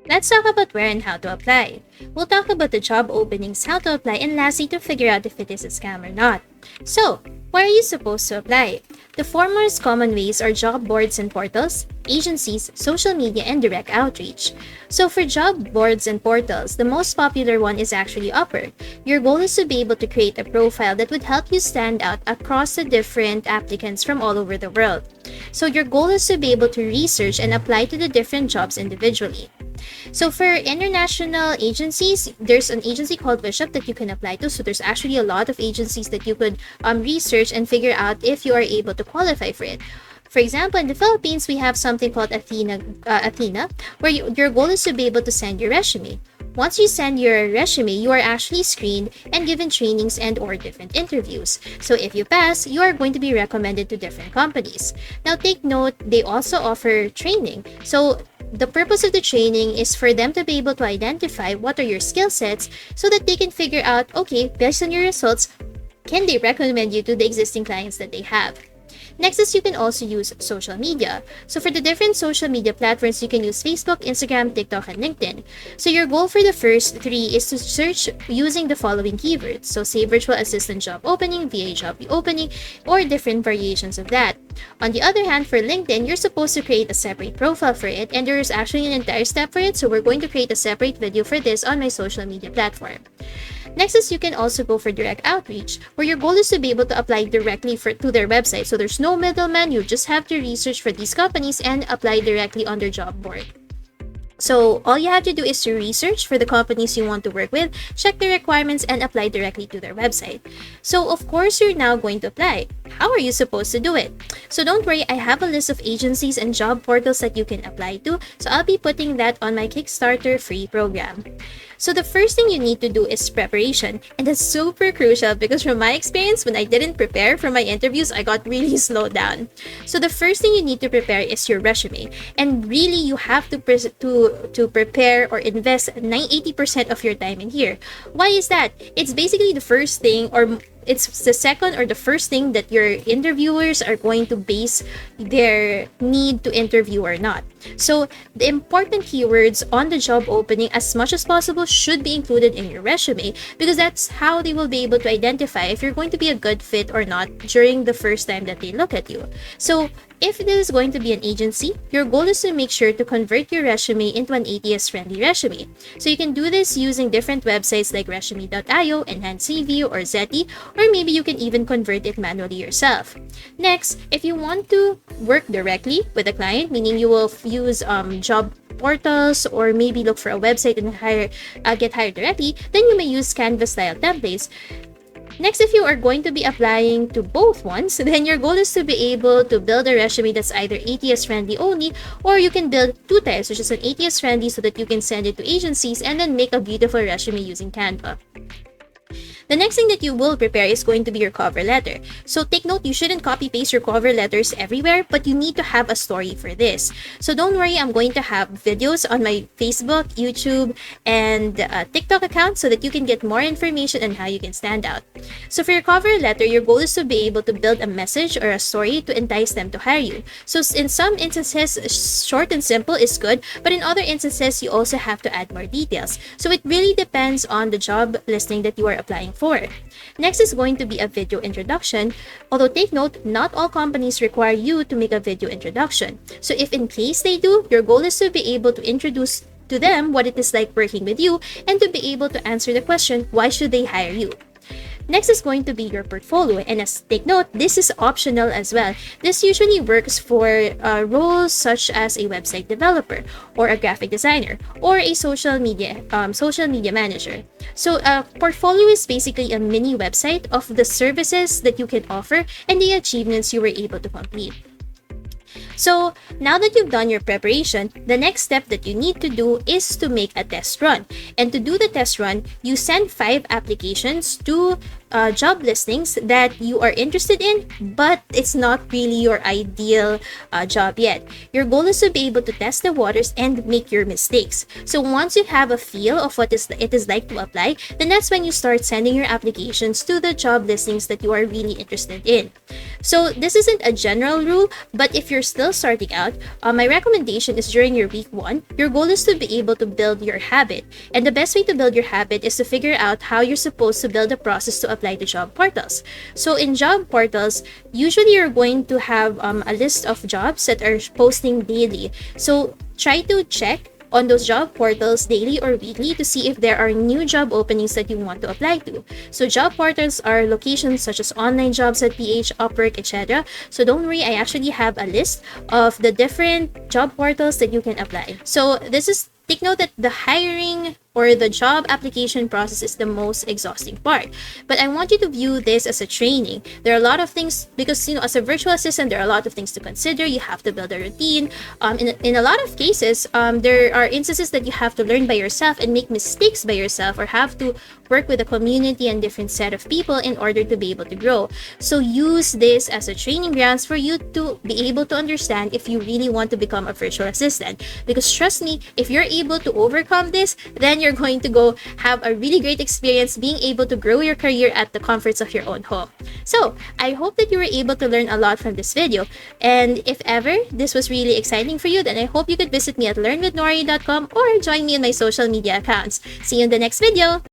Let's talk about where and how to apply. We'll talk about the job openings, how to apply, and lastly to figure out if it is a scam or not. So, where are you supposed to apply? The four most common ways are job boards and portals, agencies, social media, and direct outreach. So for job boards and portals, the most popular one is actually Upwork. Your goal is to be able to create a profile that would help you stand out across the different applicants from all over the world. So your goal is to be able to research and apply to the different jobs individually. So for international agencies, there's an agency called Bishop that you can apply to. So there's actually a lot of agencies that you could research and figure out if you are able to qualify for it. For example, in the Philippines, we have something called Athena, where your goal is to be able to send your resume. Once you send your resume, you are actually screened and given trainings and or different interviews. So if you pass, you are going to be recommended to different companies. Now take note, they also offer training. So the purpose of the training is for them to be able to identify what are your skill sets so that they can figure out, okay, based on your results, can they recommend you to the existing clients that they have? Next is you can also use social media. So for the different social media platforms, you can use Facebook, Instagram, TikTok, and LinkedIn. So your goal for the first three is to search using the following keywords. So say virtual assistant job opening, VA job opening, or different variations of that. On the other hand, for LinkedIn, you're supposed to create a separate profile for it, and there is actually an entire step for it. So we're going to create a separate video for this on my social media platform. Next is you can also go for direct outreach, where your goal is to be able to apply directly to their website. So there's no middleman, you just have to research for these companies and apply directly on their job board. So all you have to do is to research for the companies you want to work with, check the requirements, and apply directly to their website. So of course, you're now going to apply. How are you supposed to do it? So don't worry, I have a list of agencies and job portals that you can apply to. So I'll be putting that on my Kickstarter free program. So the first thing you need to do is preparation, and that's super crucial because from my experience, when I didn't prepare for my interviews, I got really slowed down. So the first thing you need to prepare is your resume, and really you have to prepare or invest 80% of your time in here. Why is that? It's basically the first thing, or it's the second or the first thing that your interviewers are going to base their need to interview or not. So the important keywords on the job opening as much as possible should be included in your resume, because that's how they will be able to identify if you're going to be a good fit or not during the first time that they look at you. So if this is going to be an agency, your goal is to make sure to convert your resume into an ATS-friendly resume. So you can do this using different websites like resume.io, Enhanced CV, or Zeti, or maybe you can even convert it manually yourself. Next, if you want to work directly with a client, meaning you will use job portals or maybe look for a website and get hired directly, then you may use Canva style templates. Next, if you are going to be applying to both ones, then your goal is to be able to build a resume that's either ATS friendly only, or you can build two types, which is an ATS friendly so that you can send it to agencies and then make a beautiful resume using Canva. The next thing that you will prepare is going to be your cover letter. So take note, you shouldn't copy paste your cover letters everywhere, but you need to have a story for this. So don't worry, I'm going to have videos on my Facebook, YouTube, and TikTok account so that you can get more information on how you can stand out. So for your cover letter, your goal is to be able to build a message or a story to entice them to hire you. So in some instances, short and simple is good, but in other instances, you also have to add more details. So it really depends on the job listing that you are applying for. Next is going to be a video introduction, although take note, not all companies require you to make a video introduction. So if in case they do, your goal is to be able to introduce to them what it is like working with you and to be able to answer the question, why should they hire you? Next is going to be your portfolio, and as take note, this is optional as well. This usually works for roles such as a website developer or a graphic designer or a social media manager. So a portfolio is basically a mini website of the services that you can offer and the achievements you were able to complete. So now that you've done your preparation, the next step that you need to do is to make a test run. And to do the test run, you send 5 applications to job listings that you are interested in, but it's not really your ideal job yet. Your goal is to be able to test the waters and make your mistakes. So once you have a feel of what it is like to apply, then that's when you start sending your applications to the job listings that you are really interested in. So this isn't a general rule, but if you're still starting out, my recommendation is during your week 1, your goal is to be able to build your habit. And the best way to build your habit is to figure out how you're supposed to build a process to apply to job portals. So in job portals, usually you're going to have a list of jobs that are posting daily. So try to check on those job portals daily or weekly to see if there are new job openings that you want to apply to. So job portals are locations such as online jobs at PH, Upwork, etc. So don't worry, I actually have a list of the different job portals that you can apply. So take note that the hiring or the job application process is the most exhausting part. But I want you to view this as a training. There are a lot of things, because as a virtual assistant, there are a lot of things to consider. You have to build a routine. In a lot of cases, there are instances that you have to learn by yourself and make mistakes by yourself, or have to work with a community and different set of people in order to be able to grow. So use this as a training grounds for you to be able to understand if you really want to become a virtual assistant. Because trust me, if you're able to overcome this, then you're going to go have a really great experience being able to grow your career at the comforts of your own home. So I hope that you were able to learn a lot from this video. And if ever this was really exciting for you, then I hope you could visit me at learnwithnori.com or join me in my social media accounts. See you in the next video.